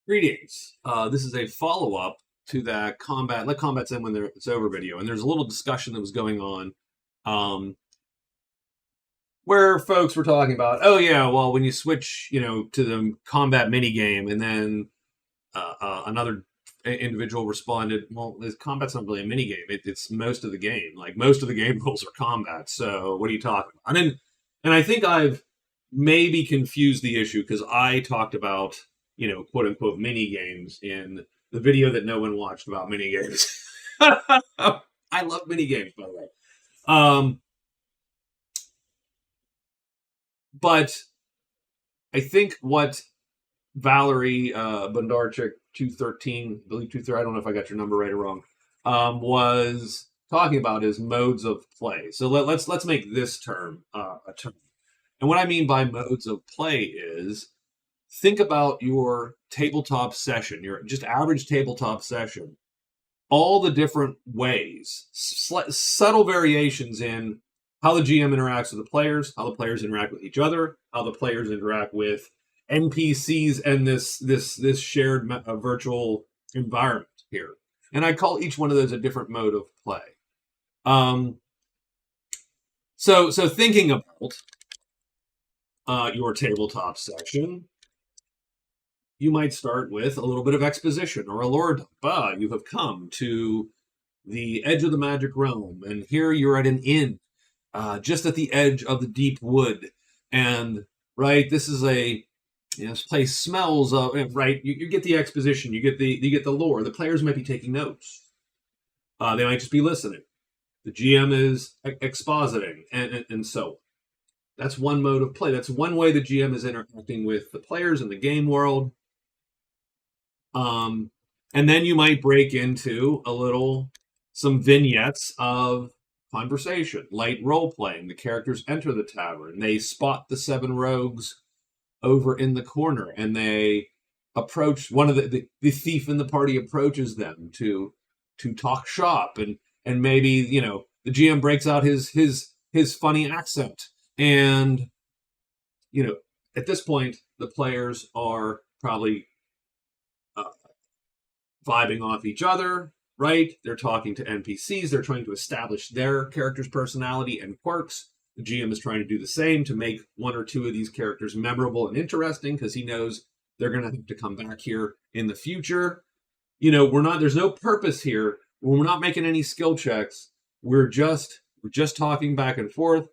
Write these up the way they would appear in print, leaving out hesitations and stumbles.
Greetings. This is a follow-up to that combat. Let combats end when it's over video, and there's a little discussion that was going on, um, where folks were talking about, oh yeah, well when you switch, to the combat mini game, and then another individual responded, well, this combat's not really a mini game. It's most of the game. Like most of the game rules are combat. So what are you talking about? And I think I've maybe confused the issue because I talked about quote unquote mini games in the video that no one watched about mini games. I love mini games, by the way. But I think what Valerie Bondarchik 213, I believe 213, I don't know if I got your number right or wrong, was talking about is modes of play. So let's make this term a term. And what I mean by modes of play is think about your tabletop session, your just average tabletop session, all the different ways, subtle variations in how the GM interacts with the players, how the players interact with each other, how the players interact with NPCs and this shared virtual environment here. And I call each one of those a different mode of play. So thinking about your tabletop section, you might start with a little bit of exposition or a lore dump. You have come to the edge of the magic realm, and here you're at an inn, just at the edge of the deep wood. And right, this is this place smells of right. You get the exposition, you get the lore. The players might be taking notes. They might just be listening. The GM is expositing, and so on. That's one mode of play. That's one way the GM is interacting with the players in the game world. And then you might break into some vignettes of conversation, light role playing. The characters enter the tavern. They spot the 7 rogues over in the corner, and they approach one of the thief in the party approaches them to talk shop, and maybe the GM breaks out his funny accent, and at this point the players are probably vibing off each other, right? They're talking to NPCs. They're trying to establish their character's personality and quirks. The GM is trying to do the same to make one or two of these characters memorable and interesting because he knows they're going to have to come back here in the future. There's no purpose here. We're not making any skill checks. We're just talking back and forth.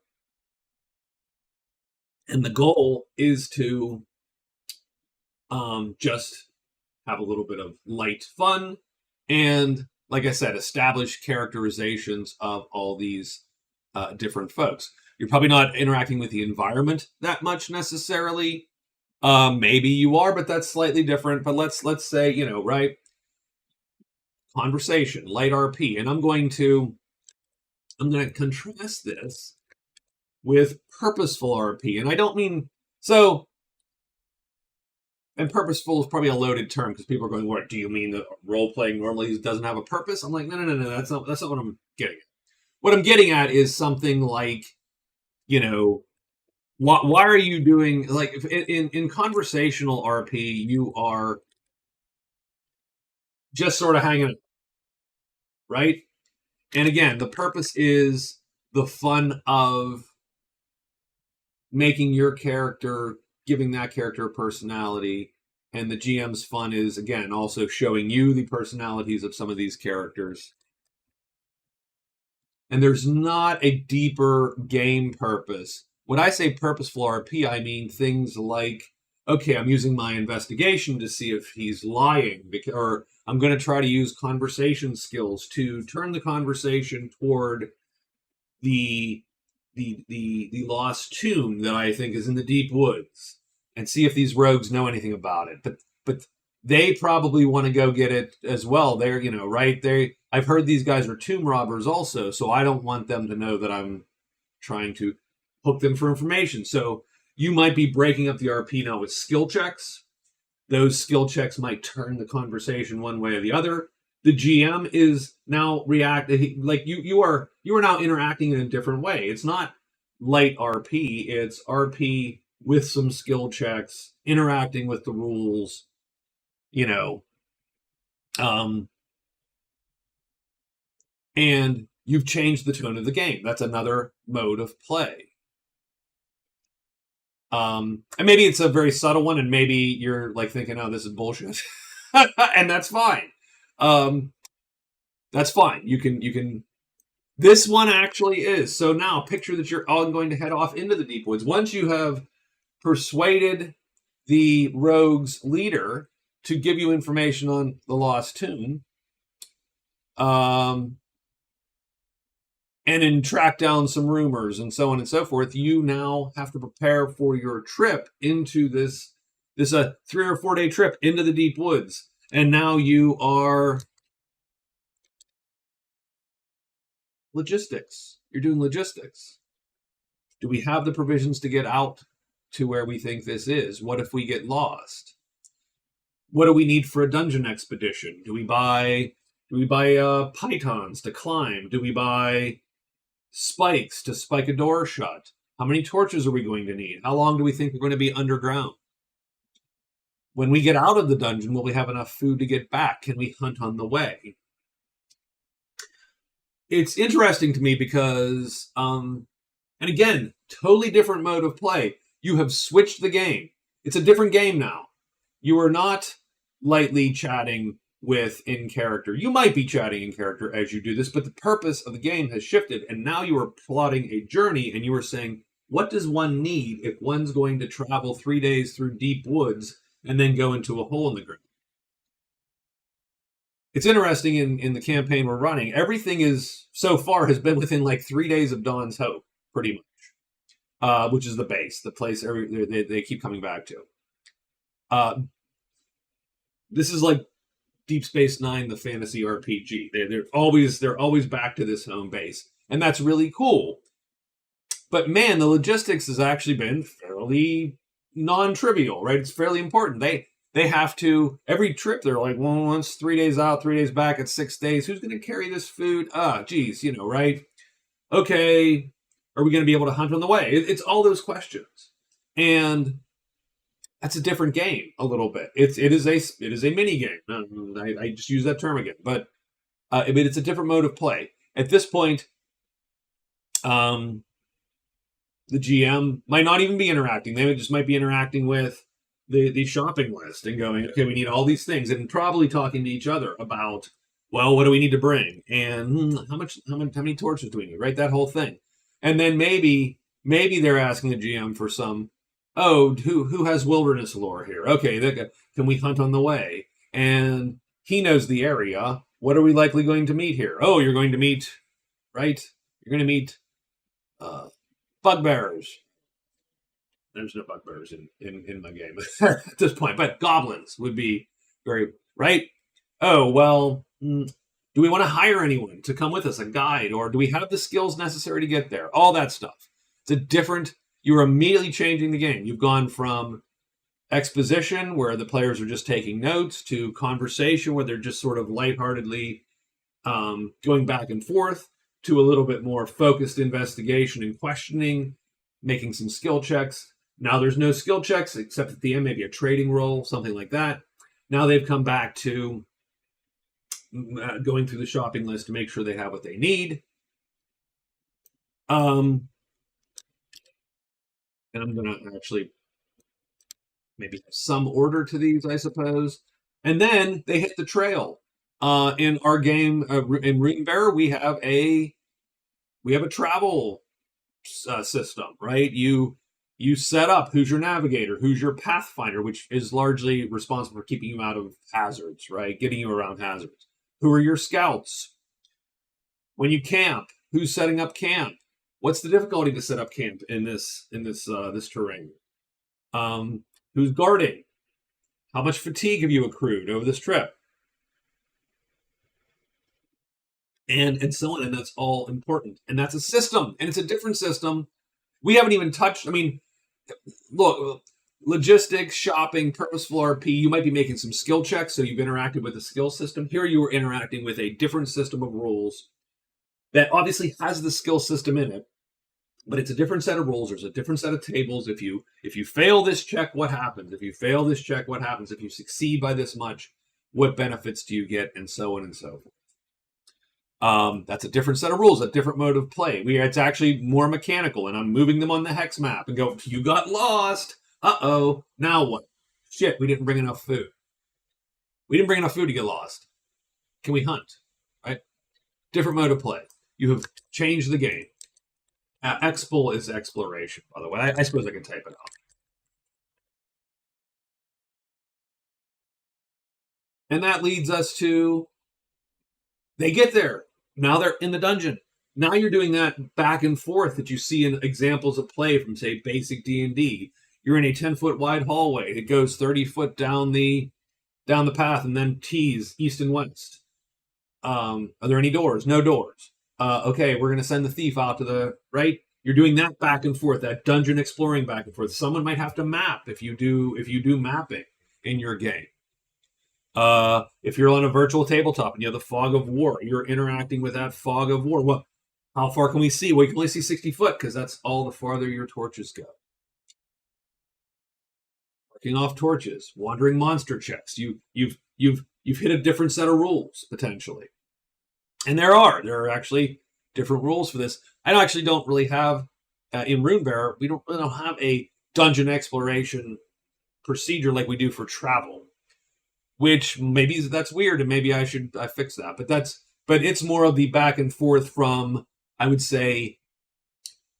And the goal is to just have a little bit of light fun, and like I said, establish characterizations of all these different folks. You're probably not interacting with the environment that much necessarily. Maybe you are, but that's slightly different. But let's say, right? Conversation, light RP. And I'm going to contrast this with purposeful RP. And I don't mean so. And purposeful is probably a loaded term because people are going, what, do you mean that role-playing normally doesn't have a purpose? I'm like, no, that's not what I'm getting at. What I'm getting at is something like, why are you doing, like, in conversational RP, you are just sort of hanging out, right? And again, the purpose is the fun of making your character, giving that character a personality, and the GM's fun is, again, also showing you the personalities of some of these characters. And there's not a deeper game purpose. When I say purposeful RP, I mean things like, okay, I'm using my investigation to see if he's lying, or I'm going to try to use conversation skills to turn the conversation toward the lost tomb that I think is in the deep woods, and see if these rogues know anything about it. But they probably want to go get it as well. They're, right? I've heard these guys are tomb robbers also, so I don't want them to know that I'm trying to hook them for information. So you might be breaking up the RP now with skill checks. Those skill checks might turn the conversation one way or the other. The GM is now like you are now interacting in a different way. It's not light RP, it's RP with some skill checks, interacting with the rules, you know, um, and you've changed the tone of the game. That's another mode of play. And maybe it's a very subtle one, and maybe you're like thinking, "Oh, this is bullshit," and that's fine. Um, that's fine. You can. This one actually is. So now, picture that you're all going to head off into the deep woods. Once you have persuaded the rogue's leader to give you information on the lost tomb, um, and then track down some rumors and so on and so forth, you now have to prepare for your trip into this 3 or 4 day trip into the deep woods. And now you are logistics. You're doing logistics. Do we have the provisions to get out to where we think this is? What if we get lost? What do we need for a dungeon expedition? Do we buy pythons to climb? Do we buy spikes to spike a door shut? How many torches are we going to need? How long do we think we're going to be underground? When we get out of the dungeon, will we have enough food to get back? Can we hunt on the way? It's interesting to me because, and again, totally different mode of play. You have switched the game. It's a different game now. You are not lightly chatting with in character. You might be chatting in character as you do this, but the purpose of the game has shifted, and now you are plotting a journey, and you are saying, what does one need if one's going to travel 3 days through deep woods and then go into a hole in the ground? It's interesting in the campaign we're running, everything is so far has been within like 3 days of Dawn's Hope, pretty much, which is the base, the place they keep coming back to. This is like Deep Space Nine, the fantasy RPG. They're always back to this home base, and that's really cool. But man, the logistics has actually been fairly non-trivial, right? It's fairly important. They have to, every trip, they're like, well, once 3 days out, 3 days back, it's 6 days. Who's going to carry this food? Geez, right? Okay, are we going to be able to hunt on the way? It's all those questions. And that's a different game a little bit. It is a mini game. I just use that term again. But it's a different mode of play. At this point, the GM might not even be interacting. They just might be interacting with the shopping list and going, okay, we need all these things, and probably talking to each other about, well, what do we need to bring, and how many torches do we need, right? That whole thing. And then maybe they're asking the GM for some, who has wilderness lore here? Okay, can we hunt on the way? And he knows the area. What are we likely going to meet here? Oh, you're going to meet, right? You're going to meet bugbearers. There's no bugbears in my game at this point, but goblins would be very, right? Oh, well, do we want to hire anyone to come with us, a guide, or do we have the skills necessary to get there? All that stuff. You're immediately changing the game. You've gone from exposition, where the players are just taking notes, to conversation, where they're just sort of lightheartedly going back and forth, to a little bit more focused investigation and questioning, making some skill checks. Now there's no skill checks, except at the end, maybe a trading roll, something like that. Now they've come back to going through the shopping list to make sure they have what they need. And I'm going to actually maybe have some order to these, I suppose. And then they hit the trail. In our game, in Runebearer, we have a travel system, right? You set up who's your navigator, who's your pathfinder, which is largely responsible for keeping you out of hazards, right? Getting you around hazards. Who are your scouts? When you camp, who's setting up camp? What's the difficulty to set up camp in this terrain? Who's guarding? How much fatigue have you accrued over this trip? And so on, and that's all important. And that's a system, and it's a different system. We haven't even touched, look, logistics, shopping, purposeful RP, you might be making some skill checks, so you've interacted with a skill system. Here you are interacting with a different system of rules that obviously has the skill system in it, but it's a different set of rules. There's a different set of tables. If you fail this check, what happens? If you fail this check, what happens? If you succeed by this much, what benefits do you get, and so on and so forth. That's a different set of rules, a different mode of play. It's actually more mechanical, and I'm moving them on the hex map and go, you got lost. Uh-oh, now what? Shit, we didn't bring enough food. We didn't bring enough food to get lost. Can we hunt? Right? Different mode of play. You have changed the game. Explore is exploration, by the way. I suppose I can type it out. And that leads us to, they get there. Now they're in the dungeon. Now you're doing that back and forth that you see in examples of play from, say, basic D&D. You're in a 10-foot wide hallway. It goes 30 foot down the path and then tees east and west. Are there any doors? No doors. Okay, we're going to send the thief out to the right. You're doing that back and forth, that dungeon exploring back and forth. Someone might have to map if you do mapping in your game. If you're on a virtual tabletop and you have the fog of war, you're interacting with that fog of war. Well, how far can we see? Well, you can only see 60 foot because that's all the farther your torches go. Marking off torches, wandering monster checks. You've hit a different set of rules potentially, and there are actually different rules for this. I actually don't really have in Runebearer. We don't have a dungeon exploration procedure like we do for travel. Which maybe that's weird, and maybe I fix that. But it's more of the back and forth from, I would say,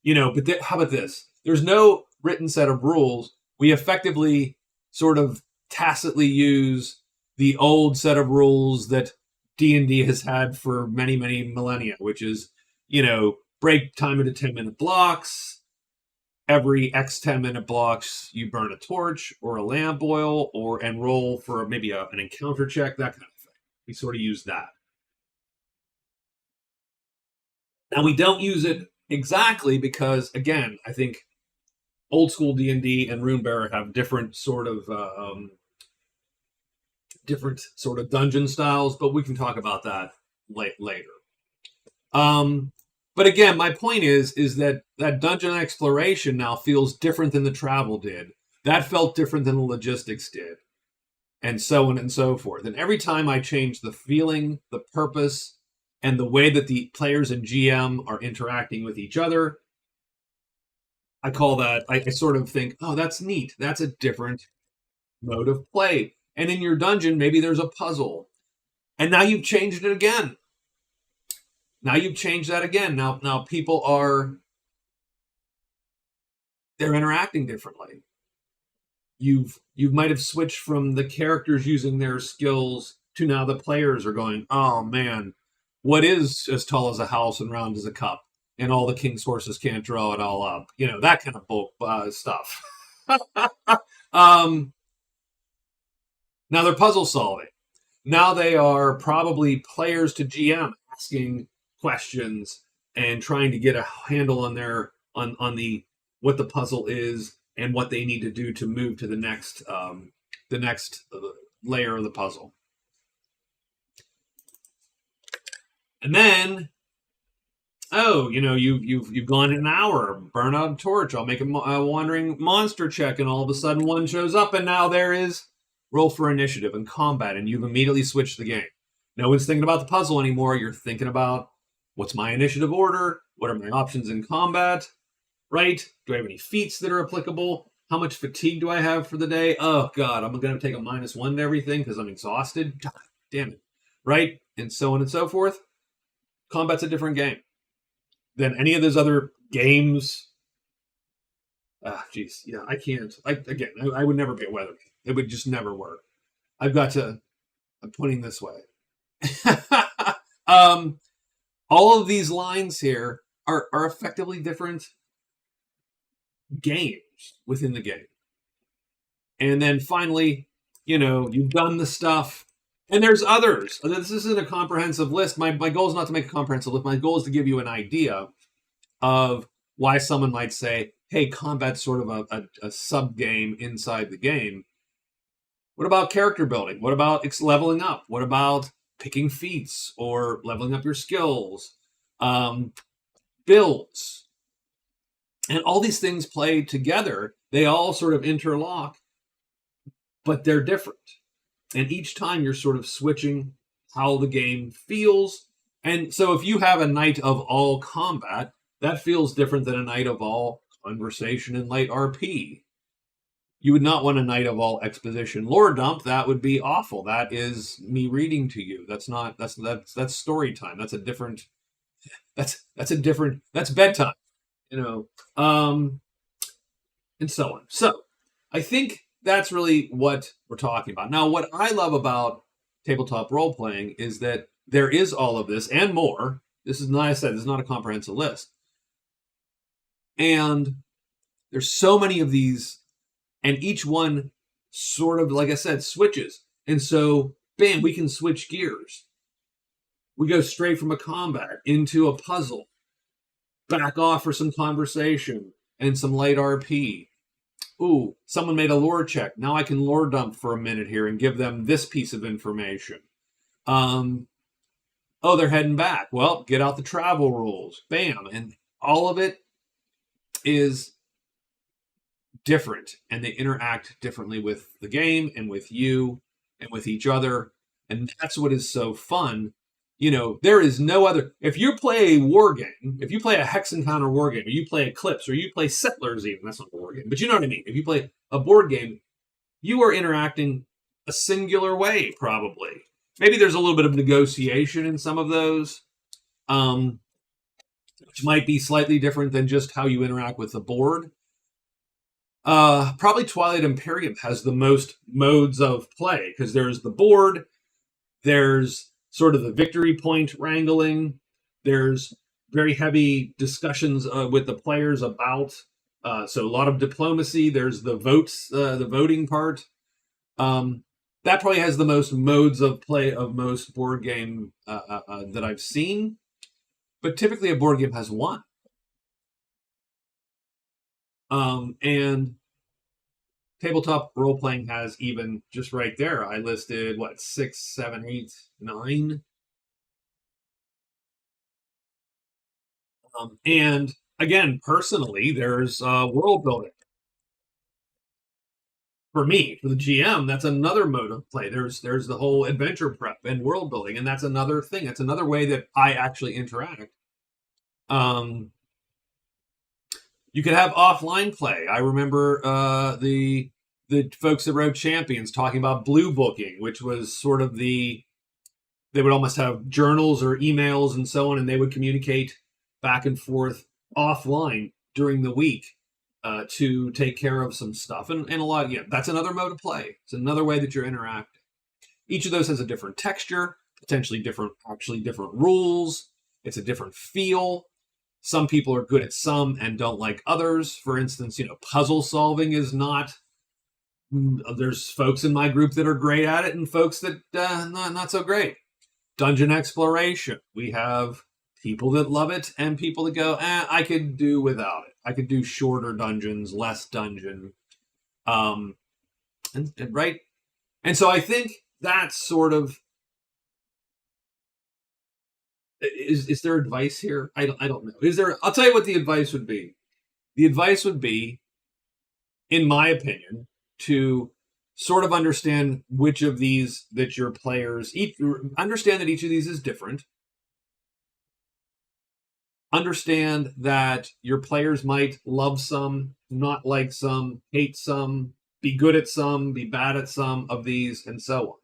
But how about this? There's no written set of rules. We effectively sort of tacitly use the old set of rules that D&D has had for many, many millennia, which is, break time into 10-minute blocks. Every X 10-minute blocks, you burn a torch or a lamp oil and roll for maybe an encounter check, that kind of thing. We sort of use that. Now, we don't use it exactly because, again, I think old school D&D and Runebearer have different sort of dungeon styles, but we can talk about that later. But again, my point is that dungeon exploration now feels different than the travel did. That felt different than the logistics did, and so on and so forth. And every time I change the feeling, the purpose, and the way that the players and GM are interacting with each other, I call that, I sort of think, oh, that's neat. That's a different mode of play. And in your dungeon, maybe there's a puzzle. And now you've changed it again. Now you've changed that again. Now people they're interacting differently. You might have switched from the characters using their skills to now the players are going, oh man, what is as tall as a house and round as a cup? And all the king's horses can't draw it all up. That kind of stuff. Now they're puzzle solving. Now they are probably players to GM asking questions and trying to get a handle on what the puzzle is and what they need to do to move to the next layer of the puzzle. And then, you've gone an hour, burn out a torch. I'll make a wandering monster check, and all of a sudden one shows up, and now there is roll for initiative and combat, and you've immediately switched the game. No one's thinking about the puzzle anymore. You're thinking about, what's my initiative order? What are my options in combat? Right? Do I have any feats that are applicable? How much fatigue do I have for the day? Oh, God, I'm going to take a -1 to everything because I'm exhausted. God damn it. Right? And so on and so forth. Combat's a different game than any of those other games. Geez. Yeah, I can't. I would never be a weatherman. It would just never work. I'm pointing this way. All of these lines here are effectively different games within the game. And then finally, you've done the stuff, and there's others. This isn't a comprehensive list. My goal is not to make a comprehensive list. My goal is to give you an idea of why someone might say, hey, combat's sort of a sub-game inside the game. What about character building? What about leveling up? What about picking feats or leveling up your skills? Builds. And all these things play together. They all sort of interlock, but they're different. And each time you're sort of switching how the game feels. And so if you have a night of all combat, that feels different than a night of all conversation and light RP. You would not want a night of all exposition lore dump. That would be awful. That is me reading to you. That's story time. That's a different that's bedtime, you know. And so on. So I think that's really what we're talking about. Now, what I love about tabletop role playing is that there is all of this and more. This is, like I said, this is not a comprehensive list. And there's so many of these, and each one sort of, like I said, switches. And so, bam, we can switch gears. We go straight from a combat into a puzzle, back off for some conversation and some light RP. Ooh, someone made a lore check. Now I can lore dump for a minute here and give them this piece of information. Oh, they're heading back. Well, get out the travel rules. Bam. And all of it is different, and they interact differently with the game and with you and with each other. And that's what is so fun. You know, there is no other. If you play a war game, if you play a Hex Encounter war game, or you play Eclipse, or you play Settlers, even, that's not a war game, but you know what I mean. If you play a board game, you are interacting a singular way, probably. Maybe there's a little bit of negotiation in some of those, which might be slightly different than just how you interact with the board. Probably Twilight Imperium has the most modes of play, because there's the board, there's sort of the victory point wrangling, there's very heavy discussions with the players about, so a lot of diplomacy, there's the votes, the voting part. That probably has the most modes of play of most board game that I've seen, but typically a board game has one. And tabletop role playing has, even just right there, I listed 6, 7, 8, 9. And again, personally, there's world building. For me, for the GM, that's another mode of play. There's the whole adventure prep and world building, and that's another thing. That's another way that I actually interact. You could have offline play. I remember the folks that wrote Champions talking about blue booking, which was sort of they would almost have journals or emails and so on, and they would communicate back and forth offline during the week to take care of some stuff. And a lot, that's another mode of play. It's another way that you're interacting. Each of those has a different texture, potentially different rules. It's a different feel. Some people are good at some and don't like others. For instance, puzzle solving is not. There's folks in my group that are great at it, and folks that not so great. Dungeon exploration. We have people that love it and people that go, I could do without it. I could do shorter dungeons, less dungeon. And right. And so I think that's sort of, is there advice here? I don't know. Is there? I'll tell you what the advice would be. The advice would be, in my opinion, to sort of understand which of these that your players understand that each of these is different. Understand that your players might love some, not like some, hate some, be good at some, be bad at some of these, and so on.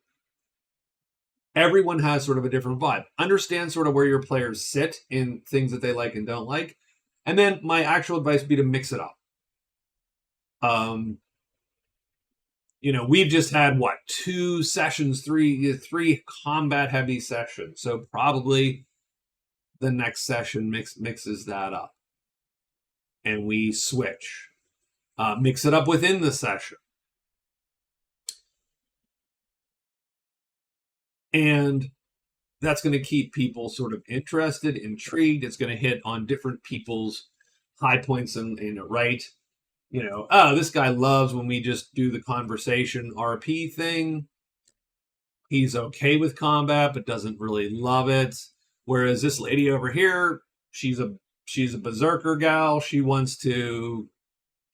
Everyone has sort of a different vibe. Understand sort of where your players sit in things that they like and don't like. And then my actual advice would be to mix it up. We've just had 2 sessions, three combat heavy sessions. So probably the next session mixes that up, and we switch, mix it up within the session. And that's going to keep people sort of interested, intrigued. It's going to hit on different people's high points and right. This guy loves when we just do the conversation RP thing. He's okay with combat, but doesn't really love it. Whereas this lady over here, she's a she's a berserker gal. She wants to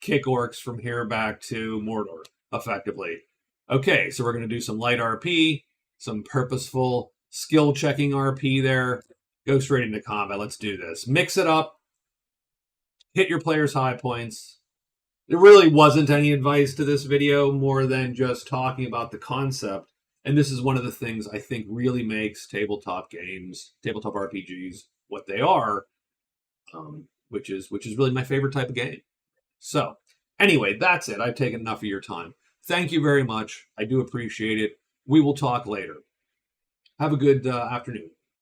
kick orcs from here back to Mordor, effectively. Okay, so we're going to do some light RP, some purposeful skill checking RP there. Go straight into combat. Let's do this. Mix it up. Hit your players' high points. There really wasn't any advice to this video more than just talking about the concept. And this is one of the things I think really makes tabletop games, tabletop RPGs, what they are, which is really my favorite type of game. So, anyway, that's it. I've taken enough of your time. Thank you very much. I do appreciate it. We will talk later. Have a good afternoon.